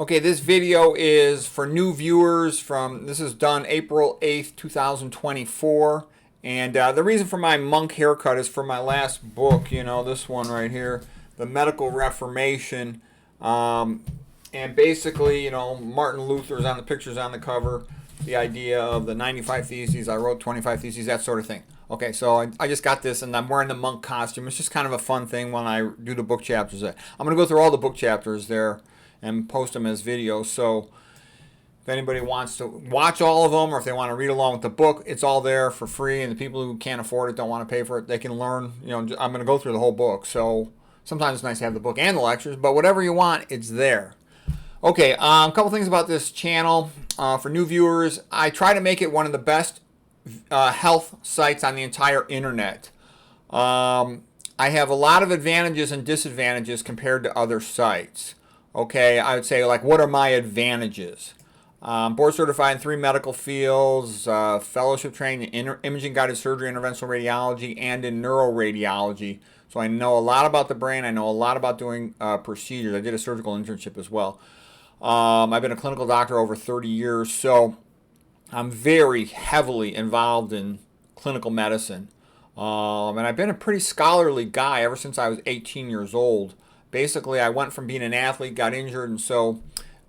Okay, this video is for new viewers this is done April 8th, 2024. And the reason for my monk haircut is for my last book, this one right here, The Medical Reformation. And basically, Martin Luther's on the pictures on the cover, the idea of the 95 Theses, I wrote 25 Theses, that sort of thing. Okay, so I just got this and I'm wearing the monk costume. It's just kind of a fun thing when I do the book chapters. I'm going to go through all the book chapters there and post them as videos. So if anybody wants to watch all of them or if they want to read along with the book, it's all there for free. And the people who can't afford it, don't want to pay for it, they can learn. I'm going to go through the whole book. So sometimes it's nice to have the book and the lectures, but whatever you want, it's there. Okay, a couple things about this channel. For new viewers, I try to make it one of the best health sites on the entire internet. I have a lot of advantages and disadvantages compared to other sites. Okay, I would say, like, what are my advantages? Board certified in 3 medical fields, fellowship trained in imaging guided surgery, interventional radiology, and in neuroradiology. So I know a lot about the brain. I know a lot about doing procedures. I did a surgical internship as well. I've been a clinical doctor over 30 years, so I'm very heavily involved in clinical medicine. And I've been a pretty scholarly guy ever since I was 18 years old. Basically, I went from being an athlete, got injured, and so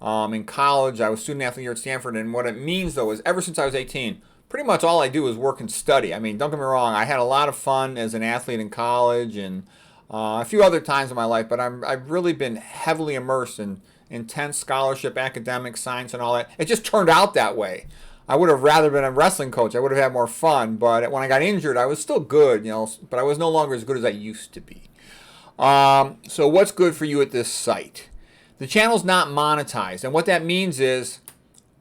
in college, I was student athlete here at Stanford. And what it means, though, is ever since I was 18, pretty much all I do is work and study. I mean, don't get me wrong, I had a lot of fun as an athlete in college and a few other times in my life, but I've really been heavily immersed in intense scholarship, academic, science, and all that. It just turned out that way. I would have rather been a wrestling coach. I would have had more fun, but when I got injured, I was still good, but I was no longer as good as I used to be. So what's good for you at this site? The channel's not monetized, and what that means is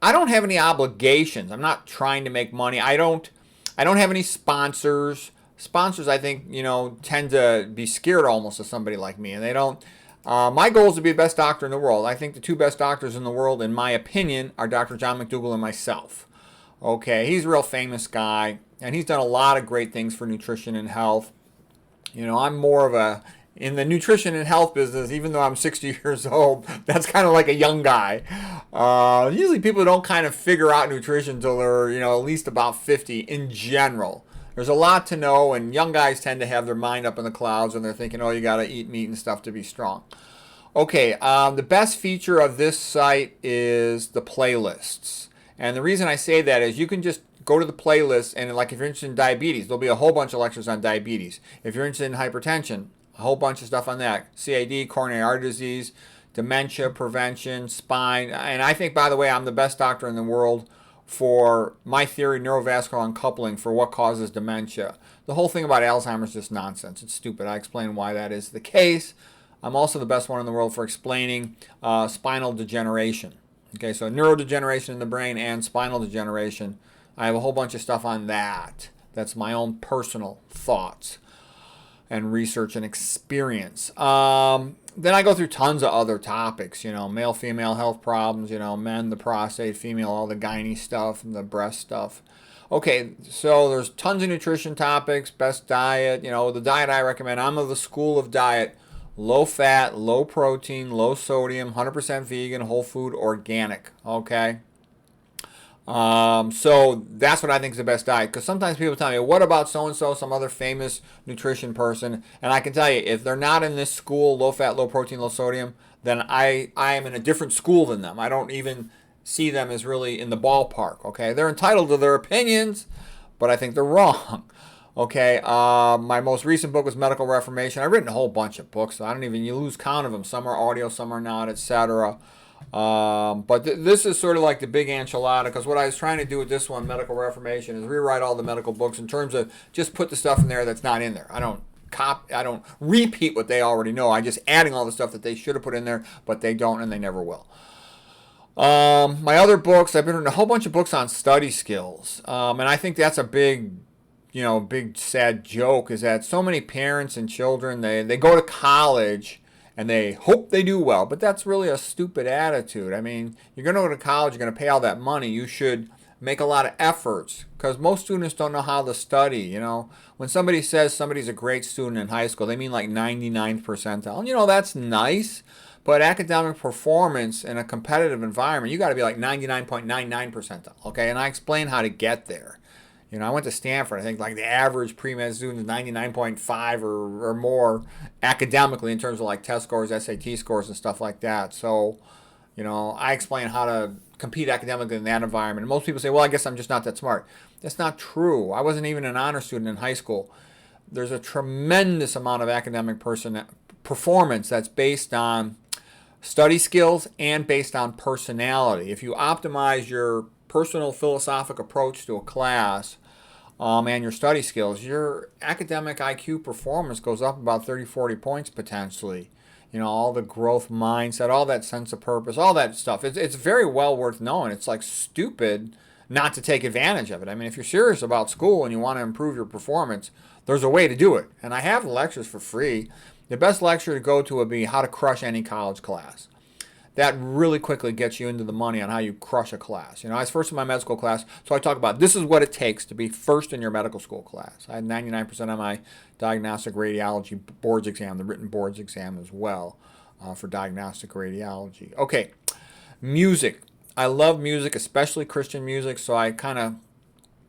I don't have any obligations. I'm not trying to make money. I don't have any sponsors. Sponsors, I think, tend to be scared almost of somebody like me, and they don't. My goal is to be the best doctor in the world. I think the 2 best doctors in the world, in my opinion, are Dr. John McDougall and myself. Okay, he's a real famous guy, and he's done a lot of great things for nutrition and health. I'm more of in the nutrition and health business, even though I'm 60 years old, that's kind of like a young guy. Usually people don't kind of figure out nutrition until they're, at least about 50 in general. There's a lot to know, and young guys tend to have their mind up in the clouds, and they're thinking, oh, you got to eat meat and stuff to be strong. Okay, the best feature of this site is the playlists. And the reason I say that is you can just go to the playlist, and like if you're interested in diabetes, there'll be a whole bunch of lectures on diabetes. If you're interested in hypertension, a whole bunch of stuff on that. CAD, coronary artery disease, dementia prevention, spine. And I think, by the way, I'm the best doctor in the world for my theory, neurovascular uncoupling, for what causes dementia. The whole thing about Alzheimer's is just nonsense. It's stupid. I explain why that is the case. I'm also the best one in the world for explaining spinal degeneration. Okay, so neurodegeneration in the brain and spinal degeneration. I have a whole bunch of stuff on that. That's my own personal thoughts and research and experience. Then I go through tons of other topics, male, female health problems, men, the prostate, female, all the gynae stuff, and the breast stuff. Okay, so there's tons of nutrition topics, best diet, the diet I recommend. I'm of the school of diet, low fat, low protein, low sodium, 100% vegan, whole food, organic, okay? So that's what I think is the best diet, because sometimes people tell me, what about so-and-so, some other famous nutrition person? And I can tell you, if they're not in this school, low fat, low protein, low sodium, then I am in a different school than them. I don't even see them as really in the ballpark, okay? They're entitled to their opinions, but I think they're wrong. Okay, my most recent book was Medical Reformation. I've written a whole bunch of books, so I don't even, you lose count of them. Some are audio, some are not, etc. But this is sort of like the big enchilada, because what I was trying to do with this one, Medical Reformation, is rewrite all the medical books in terms of just put the stuff in there that's not in there. I don't repeat what they already know. I'm just adding all the stuff that they should have put in there, but they don't and they never will. My other books, I've been reading a whole bunch of books on study skills. And I think that's a big sad joke, is that so many parents and children, they go to college and they hope they do well, but that's really a stupid attitude. I mean, you're going to go to college, you're going to pay all that money, you should make a lot of efforts, because most students don't know how to study. When somebody says somebody's a great student in high school, they mean like 99th percentile. That's nice, But academic performance in a competitive environment, you got to be like 99.99 percentile, okay? And I explain how to get there. You know, I went to Stanford. I think like the average pre-med student is 99.5 or more academically in terms of like test scores, SAT scores, and stuff like that. So, you know, I explain how to compete academically in that environment. And most people say, well, I guess I'm just not that smart. That's not true. I wasn't even an honor student in high school. There's a tremendous amount of academic performance that's based on study skills and based on personality. If you optimize your personal philosophic approach to a class and your study skills, your academic IQ performance goes up about 30, 40 points potentially. You know, all the growth mindset, all that sense of purpose, all that stuff. It's very well worth knowing. It's like stupid not to take advantage of it. I mean, if you're serious about school and you want to improve your performance, there's a way to do it. And I have lectures for free. The best lecture to go to would be How to Crush Any College Class. That really quickly gets you into the money on how you crush a class. You know, I was first in my med school class, so I talk about this is what it takes to be first in your medical school class. I had 99% on my diagnostic radiology boards exam, the written boards exam as well for diagnostic radiology. Okay, music. I love music, especially Christian music, so I kind of,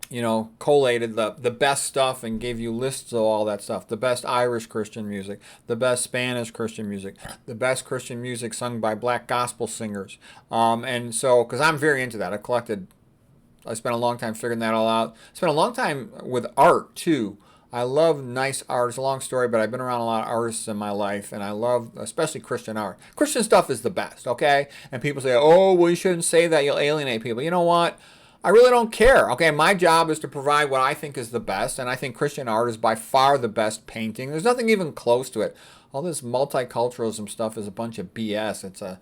you know, collated the best stuff and gave you lists of all that stuff. The best Irish Christian music, the best Spanish Christian music, the best Christian music sung by black gospel singers. And so, because I'm very into that, I spent a long time figuring that all out. I spent a long time with art, too. I love nice art. It's a long story, but I've been around a lot of artists in my life, and I love especially Christian art. Christian stuff is the best, okay? And people say, oh, well, you shouldn't say that. You'll alienate people. You know what? I really don't care. Okay, my job is to provide what I think is the best, and I think Christian art is by far the best painting. There's nothing even close to it. All this multiculturalism stuff is a bunch of BS. It's a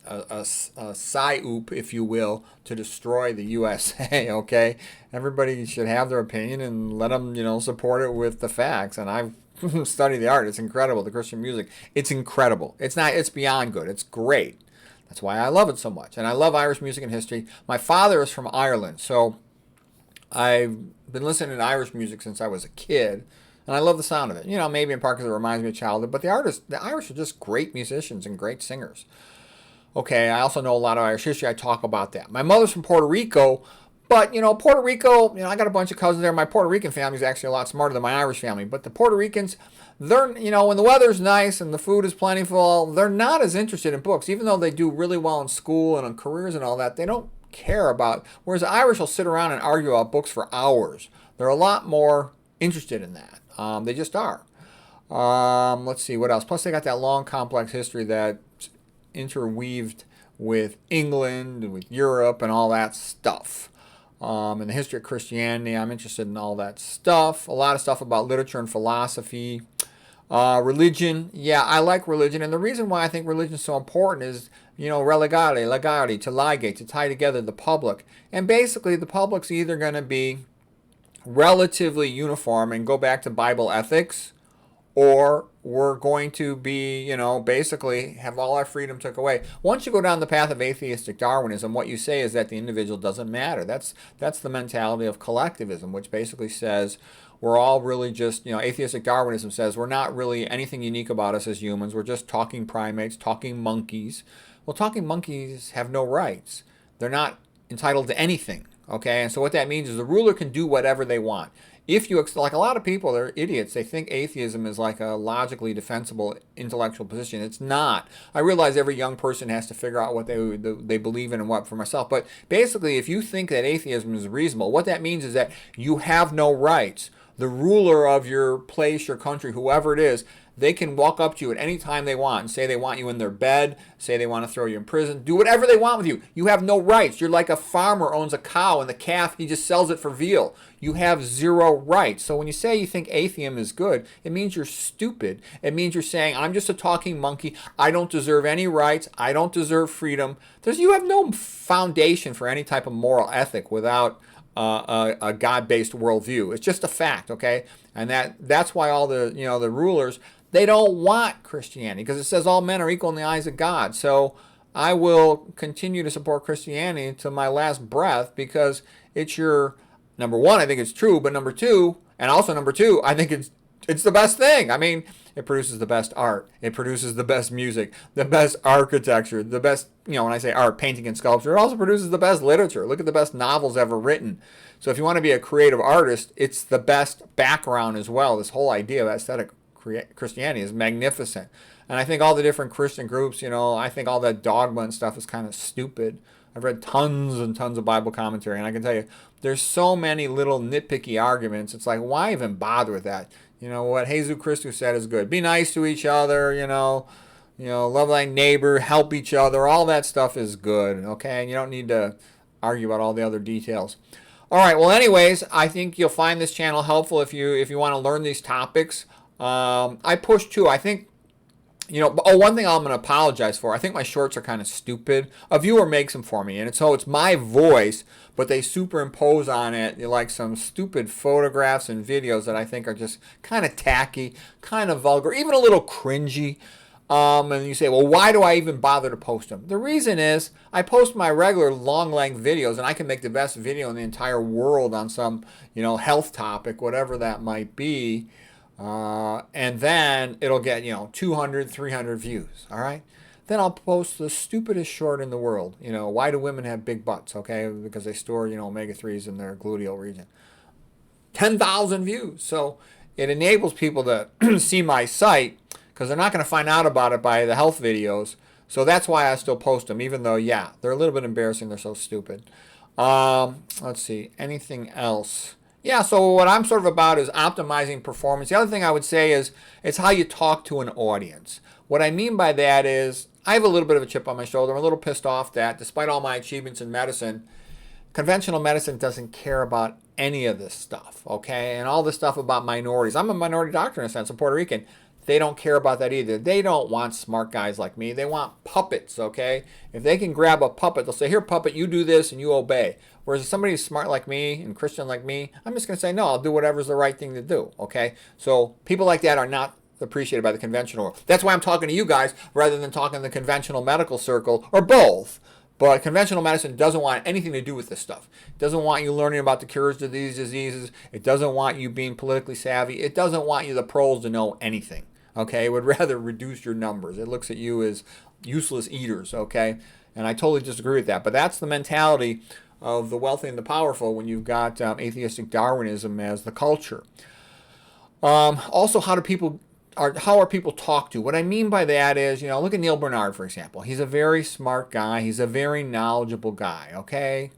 psyop, if you will, to destroy the USA. Okay, everybody should have their opinion and let them, support it with the facts. And I've studied the art. It's incredible. The Christian music. It's incredible. It's beyond good. It's great. That's why I love it so much. And I love Irish music and history. My father is from Ireland, so I've been listening to Irish music since I was a kid, and I love the sound of it. Maybe in part because it reminds me of childhood, but the Irish are just great musicians and great singers. Okay, I also know a lot of Irish history. I talk about that. My mother's from Puerto Rico, but, Puerto Rico, I got a bunch of cousins there. My Puerto Rican family is actually a lot smarter than my Irish family, but the Puerto Ricans, they're, when the weather's nice and the food is plentiful, they're not as interested in books. Even though they do really well in school and on careers and all that, they don't care about, whereas the Irish will sit around and argue about books for hours. They're a lot more interested in that. They just are. Let's see, what else? Plus, they got that long, complex history that's interweaved with England and with Europe and all that stuff. And the history of Christianity, I'm interested in all that stuff. A lot of stuff about literature and philosophy. Religion, yeah, I like religion. And the reason why I think religion is so important is, religare, legare, to ligate, to tie together the public. And basically, the public's either going to be relatively uniform and go back to Bible ethics, or we're going to be, basically have all our freedom took away. Once you go down the path of atheistic Darwinism, what you say is that the individual doesn't matter. That's the mentality of collectivism, which basically says we're all really just, atheistic Darwinism says we're not really anything unique about us as humans. We're just talking primates, talking monkeys. Well, talking monkeys have no rights. They're not entitled to anything, okay? And so what that means is the ruler can do whatever they want. If you, like a lot of people, they're idiots. They think atheism is like a logically defensible intellectual position. It's not. I realize every young person has to figure out what they believe in and what for myself. But basically, if you think that atheism is reasonable, what that means is that you have no rights. The ruler of your place, your country, whoever it is, they can walk up to you at any time they want and say they want you in their bed, say they want to throw you in prison, do whatever they want with you. You have no rights. You're like a farmer owns a cow, and the calf, he just sells it for veal. You have zero rights. So when you say you think atheism is good, it means you're stupid. It means you're saying, I'm just a talking monkey. I don't deserve any rights. I don't deserve freedom. You have no foundation for any type of moral ethic without a God-based worldview. It's just a fact, okay? And that's why all the the rulers, they don't want Christianity because it says all men are equal in the eyes of God. So I will continue to support Christianity to my last breath because it's your number one. I think it's true, but number two, I think it's it's the best thing. I mean, it produces the best art. It produces the best music, the best architecture, the best, when I say art, painting and sculpture, it also produces the best literature. Look at the best novels ever written. So if you want to be a creative artist, it's the best background as well. This whole idea of aesthetic Christianity is magnificent. And I think all the different Christian groups, I think all that dogma and stuff is kind of stupid. I've read tons and tons of Bible commentary, and I can tell you, there's so many little nitpicky arguments. It's like, why even bother with that? What Jesus Christus said is good. Be nice to each other, love thy neighbor, help each other. All that stuff is good, okay? And you don't need to argue about all the other details. All right, well, anyways, I think you'll find this channel helpful if you want to learn these topics. I push too. I think, one thing I'm going to apologize for. I think my shorts are kind of stupid. A viewer makes them for me, and it's my voice, but they superimpose on it like some stupid photographs and videos that I think are just kind of tacky, kind of vulgar, even a little cringy. And you say, well, why do I even bother to post them? The reason is I post my regular long-length videos, and I can make the best video in the entire world on some, health topic, whatever that might be. And then it'll get, 200, 300 views, all right? Then I'll post the stupidest short in the world. Why do women have big butts, okay? Because they store, omega-3s in their gluteal region. 10,000 views. So it enables people to see my site because they're not going to find out about it by the health videos. So that's why I still post them, even though, yeah, they're a little bit embarrassing. They're so stupid. Let's see. Anything else? Yeah, so what I'm sort of about is optimizing performance. The other thing I would say is it's how you talk to an audience. What I mean by that is I have a little bit of a chip on my shoulder. I'm a little pissed off that despite all my achievements in medicine, conventional medicine doesn't care about any of this stuff, okay? And all this stuff about minorities. I'm a minority doctor in a sense. I'm Puerto Rican. They don't care about that either. They don't want smart guys like me. They want puppets, okay? If they can grab a puppet, they'll say, here, puppet, you do this and you obey. Whereas if somebody who's smart like me and Christian like me, I'm just going to say, no, I'll do whatever's the right thing to do, okay? So people like that are not appreciated by the conventional world. That's why I'm talking to you guys rather than talking to the conventional medical circle, or both. But conventional medicine doesn't want anything to do with this stuff. It doesn't want you learning about the cures to these diseases. It doesn't want you being politically savvy. It doesn't want you, the pros, to know anything. Okay, it would rather reduce your numbers. It looks at you as useless eaters, okay? And I totally disagree with that. But that's the mentality of the wealthy and the powerful when you've got atheistic Darwinism as the culture. Also, how are people talked to? What I mean by that is, look at Neil Bernard, for example. He's a very smart guy. He's a very knowledgeable guy, okay?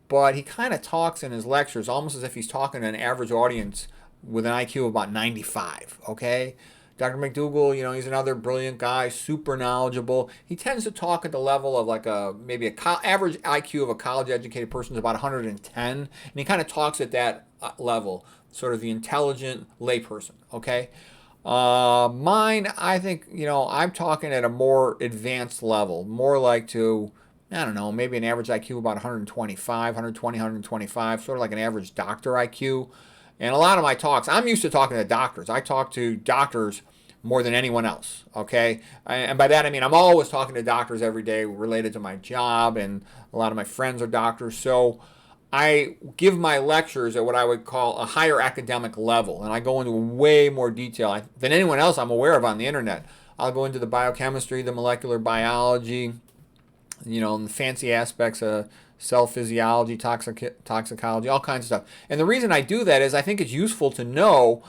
But he kind of talks in his lectures almost as if he's talking to an average audience with an IQ of about 95, okay? Dr. McDougall, he's another brilliant guy, super knowledgeable. He tends to talk at the level of like maybe average IQ of a college-educated person is about 110, and he kind of talks at that level, sort of the intelligent layperson, okay? Mine, I think, I'm talking at a more advanced level, more like to, I don't know, maybe an average IQ about 125, 120, 125, sort of like an average doctor IQ. And a lot of my talks, I'm used to talking to doctors. I talk to doctors more than anyone else, okay? And by that I mean I'm always talking to doctors every day related to my job, and a lot of my friends are doctors. So I give my lectures at what I would call a higher academic level, and I go into way more detail than anyone else I'm aware of on the internet. I'll go into the biochemistry, the molecular biology, and the fancy aspects of cell physiology, toxicology, all kinds of stuff. And the reason I do that is I think it's useful to know.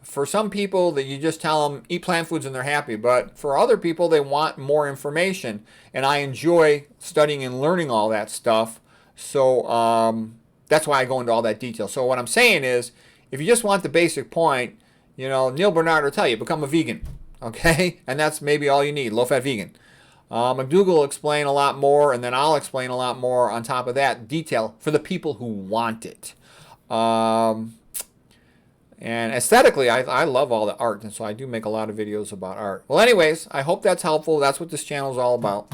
For some people, that you just tell them, eat plant foods and they're happy. But for other people, they want more information. And I enjoy studying and learning all that stuff. So that's why I go into all that detail. So what I'm saying is, if you just want the basic point, Neil Bernard will tell you, become a vegan. Okay? And that's maybe all you need, low-fat vegan. McDougall will explain a lot more, and then I'll explain a lot more on top of that detail for the people who want it. And aesthetically, I love all the art, and so I do make a lot of videos about art. Well, anyways, I hope that's helpful. That's what this channel is all about.